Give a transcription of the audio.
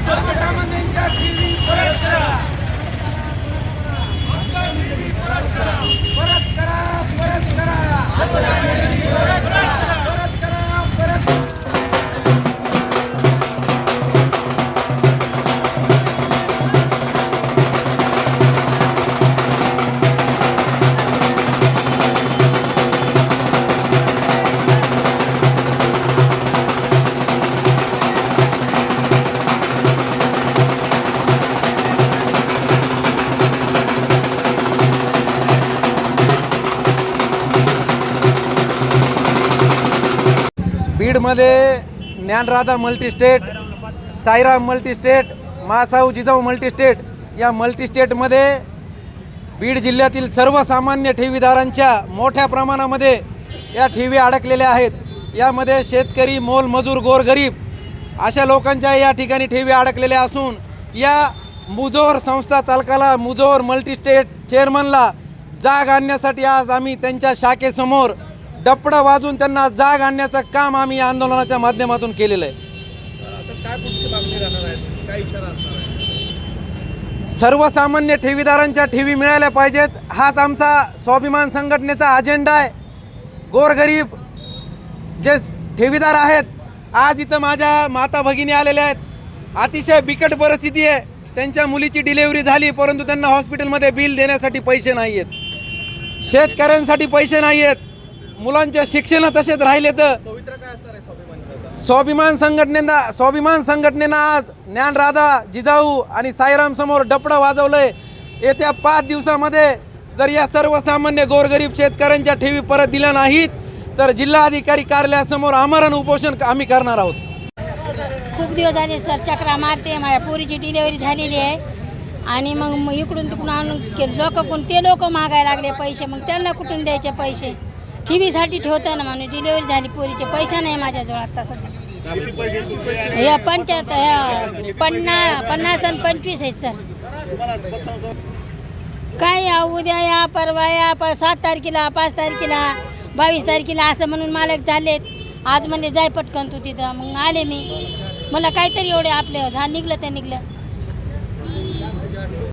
सर्वसामान्यांच्या टीव्ही परत करा, परत करा, परत करा, परत करा, परत करा. बीडमध्ये ज्ञानराधा मल्टीस्टेट, साईराम मल्टीस्टेट, मासाऊ जिजाऊ मल्टीस्टेट या मल्टीस्टेटमध्ये बीड जिल्ह्यातील सर्वसामान्य ठेवीदारांच्या मोठ्या प्रमाणामध्ये या ठेवी अडकलेल्या आहेत. यामध्ये शेतकरी, मोलमजूर, गोरगरीब अशा लोकांच्या या ठिकाणी ठेवी अडकलेल्या असून या मुजोर संस्था चालकाला, मुजोर मल्टीस्टेट चेअरमनला जाग आणण्यासाठी आज आम्ही त्यांच्या शाखेसमोर डपडं वाजून त्यांना जाग आणण्याचं काम आम्ही या आंदोलनाच्या माध्यमातून केलेलं आहे. सर्वसामान्य ठेवीदारांच्या ठेवी मिळाल्या पाहिजेत, हाच आमचा स्वाभिमान संघटनेचा अजेंडा आहे. गोरगरीब जे ठेवीदार आहेत, आज इथं माझ्या माता भगिनी आलेल्या आहेत. अतिशय बिकट परिस्थिती आहे. त्यांच्या मुलीची डिलेवरी झाली, परंतु त्यांना हॉस्पिटलमध्ये बिल देण्यासाठी पैसे नाही आहेत. शेतकऱ्यांसाठी पैसे नाही आहेत. मुलांच्या शिक्षण तसेच राहिले. तर स्वाभिमान संघटनेनं आज ज्ञानराधा, जिजाऊ आणि साईराम समोर डपडं वाजवलंय. येत्या 5 दिवसामध्ये जर या सर्वसामान्य गोरगरीब शेतकऱ्यांच्या ठेवी परत दिल्या नाहीत तर जिल्हाधिकारी कार्यालयासमोर आमरण उपोषण आम्ही करणार आहोत. खूप दिवस झाले सर, चक्रा मारते. माझ्या पोरीची डिलेवरी झालेली आहे आणि मग इकडून तिकडून आणून ते लोक मागायला लागले पैसे. मग त्यांना कुठून द्यायचे पैसे? टीव्हीसाठी ठेवता ना माणूस. डिलेवरी झाली पोरीचे, पैसा नाही माझ्याजवळ आता सध्या. हे 50 आणि 25 आहेत सर. काय या उद्या या, परवा या, 7 तारखेला, 5 तारखेला, 22 तारखेला असं म्हणून मालक चाललेत. आज म्हणले जाय पटकन तू तिथं. मग आले मी. मला काहीतरी एवढे आपले निघलं ते निघलं.